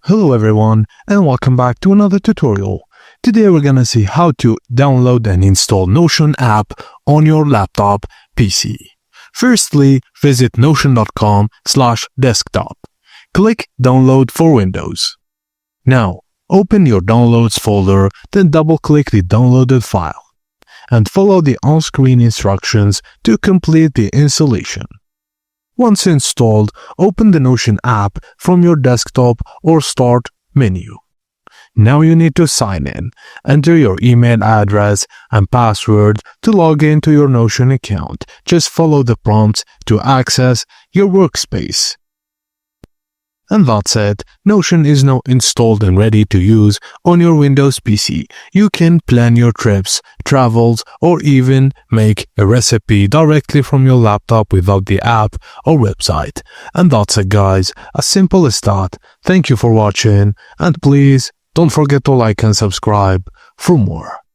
Hello everyone and welcome back to another tutorial. Today we're gonna see how to download and install Notion app on your laptop PC. Firstly, visit notion.com/desktop. Click Download for Windows. Now, open your Downloads folder, then double-click the downloaded file and follow the on-screen instructions to complete the installation. Once installed, open the Notion app from your desktop or Start menu. Now you need to sign in. Enter your email address and password to log into your Notion account. Just follow the prompts to access your workspace. And that's it. Notion is now installed and ready to use on your Windows PC. You can plan your trips, travels, or even make a recipe directly from your laptop without the app or website. And that's it, guys. As simple as that. Thank you for watching, and please don't forget to like and subscribe for more.